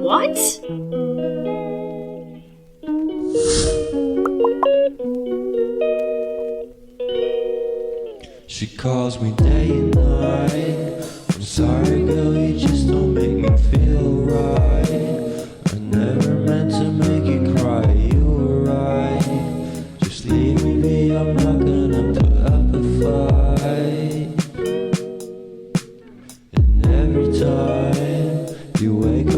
What? She calls me day and night. I'm sorry, girl, you just don't make me feel right. I never meant to make you cry, you were right. Just leave me be, I'm not gonna put up a fight. And every time you wake